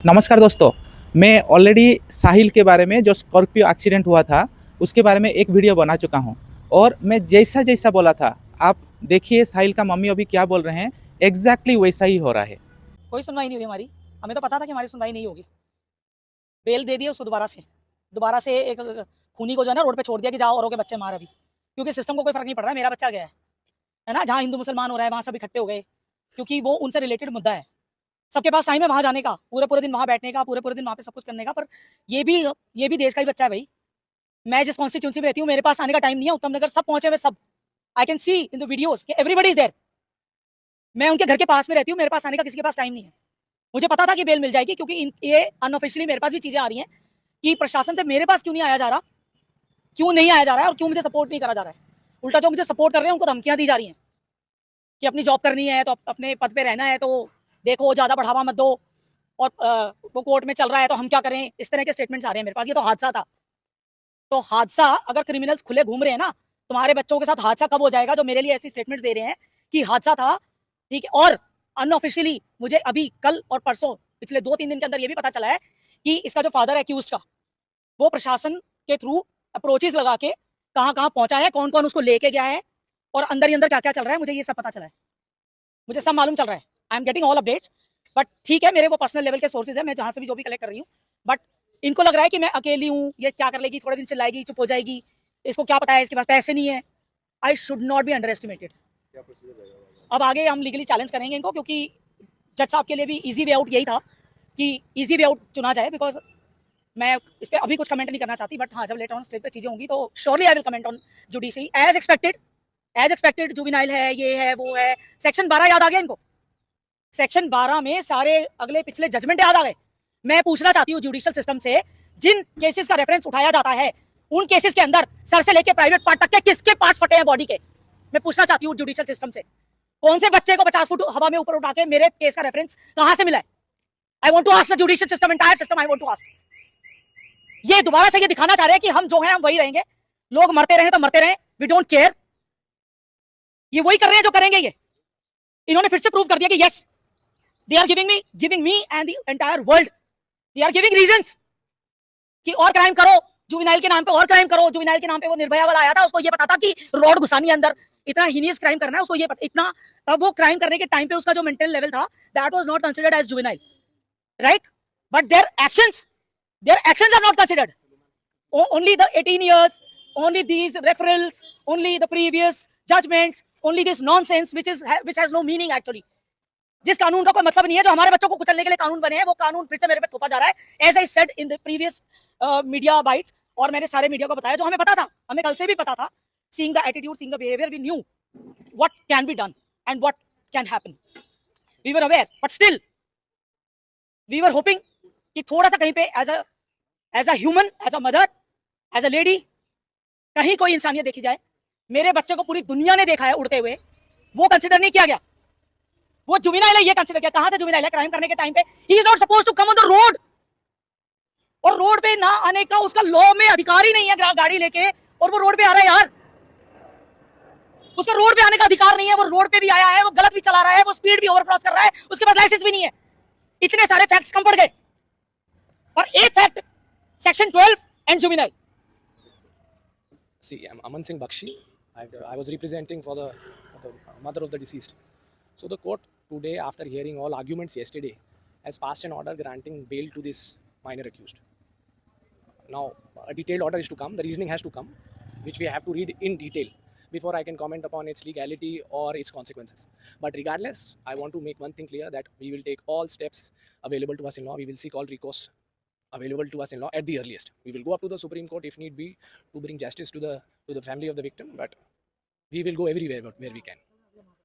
नमस्कार दोस्तों। मैं ऑलरेडी साहिल के बारे में जो स्कॉर्पियो एक्सीडेंट हुआ था उसके बारे में एक वीडियो बना चुका हूं और मैं जैसा जैसा बोला था आप देखिए साहिल का मम्मी अभी क्या बोल रहे हैं। एग्जैक्टली वैसा ही हो रहा है। कोई सुनवाई नहीं हुई हमारी। हमें तो पता था कि हमारी सुनवाई नहीं होगी। बेल दे दिया उसको दोबारा से एक खूनी को जो है ना रोड पे छोड़ दिया कि जाओ औरों के बच्चे मार अभी, क्योंकि सिस्टम को कोई फर्क नहीं पड़ रहा है। मेरा बच्चा गया है ना, जहाँ हिंदू मुसलमान हो रहा है वहाँ सब इकट्ठे हो गए, क्योंकि वो उनसे रिलेटेड मुद्दा है। सबके पास टाइम है वहाँ जाने का, पूरे पूरे दिन वहाँ बैठने का, पूरे पूरे दिन वहाँ पे सब कुछ करने का। पर ये भी ये भी देश का ही बच्चा है भाई। मैं जिस कॉन्स्टिट्यूंसी में रहती हूँ मेरे पास आने का टाइम नहीं है। उत्तम नगर सब पहुंचे हुए सब। I can see in the videos कि एवरीबॉडी इज देयर। मैं उनके घर के पास में रहती हूँ, मेरे पास आने का किसी के पास टाइम नहीं है। मुझे पता था कि बेल मिल जाएगी, क्योंकि ये अनऑफिशियली मेरे पास भी चीजें आ रही हैं कि प्रशासन से मेरे पास क्यों नहीं आया जा रहा, क्यों नहीं आया जा रहा है और क्यों मुझे सपोर्ट नहीं करा जा रहा है। उल्टा जो मुझे सपोर्ट कर रहे हैं उनको धमकियां दी जा रही हैं कि अपनी जॉब करनी है तो अपने पद पे रहना है तो देखो ज्यादा बढ़ावा मत दो, और वो कोर्ट में चल रहा है तो हम क्या करें। इस तरह के स्टेटमेंट्स आ रहे हैं मेरे पास। ये तो हादसा था। तो हादसा, अगर क्रिमिनल्स खुले घूम रहे हैं ना, तुम्हारे बच्चों के साथ हादसा कब हो जाएगा जो मेरे लिए ऐसी स्टेटमेंट्स दे रहे हैं कि हादसा था, ठीक है। और अनऑफिशियली मुझे अभी कल और परसों पिछले 2-3 दिन के अंदर ये भी पता चला है कि इसका जो फादर है अक्यूज्ड का, वो प्रशासन के थ्रू अप्रोचेस लगा के कहाँ कहाँ पहुंचा है, कौन कौन उसको लेके गया है और अंदर ही अंदर क्या क्या चल रहा है, मुझे ये सब पता चला है। मुझे सब मालूम चल रहा है। I am getting all updates. But ठीक है, मेरे वो पर्सनल लेवल के सोर्सेज है, मैं जहां से भी जो भी कलेक्ट कर रही हूँ। बट इनको लग रहा है कि मैं अकेली हूँ, ये क्या कर लेगी, थोड़े दिन चिल्लाएगी, चुप हो जाएगी, इसको क्या पता है, इसके पास पैसे नहीं है। I should not be under estimated. अब आगे हम लीगली चैलेंज करेंगे इनको, क्योंकि जज साहब के लिए भी इजी वे आउट यही था कि इजी वे आउट चुना जाए। बिकॉज मैं इस पर अभी कुछ कमेंट नहीं करना चाहती, बट हाँ, जब लेटर ऑन स्टेज पे चीजें होंगी तो surely I will comment on judiciary as expected. As expected juvenile है, ये है, वो है। सेक्शन 12 याद आ गया इनको। सेक्शन 12 में सारे अगले पिछले जजमेंट याद आ गए। मैं पूछना चाहती हूँ जुडिशियल सिस्टम से, जिन केसेस का रेफरेंस उठाया जाता है उन केसेस के अंदर सर से लेके प्राइवेट पार्ट तक के किसके पार्ट फटे हैं बॉडी के। मैं पूछना चाहती हूँ जुडिशियल सिस्टम से, कौन से बच्चे को 50 फुट हवा में ऊपर उठा के मेरे केस का रेफरेंस कहां से मिला है। I want to ask the judicial system, entire system, I want to ask. ये दोबारा से ये दिखाना चाह रहे हैं कि हम जो हैं हम वही रहेंगे, लोग मरते रहे तो मरते रहे, वी डोंट केयर। ये वही कर रहे हैं जो करेंगे। ये इन्होंने फिर से प्रूव कर दिया कि yes, they are giving me and the entire world, they are giving reasons कि और क्राइम करो, जुवेनाइल के नाम पे और क्राइम करो। जुवेनाइल के नाम पे वो निर्भया वाला आया था, उसको ये पता था कि रोड घुसानी है अंदर, इतना हीनियस क्राइम करना है उसको, ये पता इतना। तब वो क्राइम करने के टाइम पे उसका जो मेंटल लेवल था, that was not considered as juvenile, right. But their actions are not considered. only the 18 years, only these referrals, only the previous judgments, only this nonsense which has no meaning actually। जिस कानून का कोई मतलब नहीं है, जो हमारे बच्चों को कुचलने के लिए कानून बने हैं, वो कानून फिर से मेरे पे थोपा जा रहा है। As I said in the previous media bite, और मैंने सारे मीडिया को बताया जो हमें पता था, हमें कल से भी पता था। Seeing the attitude, seeing the behaviour, we knew what can be done and what can happen. We were aware, but still we were hoping कि थोड़ा सा कहीं पे as a human, as a mother, as a lady, कहीं कोई इंसानियत देखी जाए। मेरे बच्चे को पूरी दुनिया ने देखा है उड़ते हुए, वो कंसिडर नहीं किया गया। वो जुवेनाइल है ये कंसिडर किया। कहां से जुवेनाइल है? क्राइम करने के टाइम पे ही is not supposed to come on the road. और रोड पे ना आने का उसका लॉ में अधिकार ही नहीं है, गाड़ी लेके, और वो रोड पे आ रहा है यार। उसका रोड पे आने का अधिकार नहीं है। वो रोड पे भी आया है, वो गलत भी चला रहा है, वो स्पीड भी ओवर क्रॉस कर रहा है, उसके पास लाइसेंस भी नहीं है। इतने सारे फैक्ट्स कम पड़ गए, और एक fact, section 12 and juvenile. See, I'm Aman Singh Bakshi. I was representing for the mother of the deceased. So the court today, after hearing all arguments yesterday, has passed an order granting bail to this minor accused. Now, a detailed order is to come. The reasoning has to come, which we have to read in detail before I can comment upon its legality or its consequences. But regardless, I want to make one thing clear, that we will take all steps available to us in law. We will seek all recourse available to us in law at the earliest. We will go up to the Supreme Court if need be to bring justice to the family of the victim, but we will go everywhere where we can.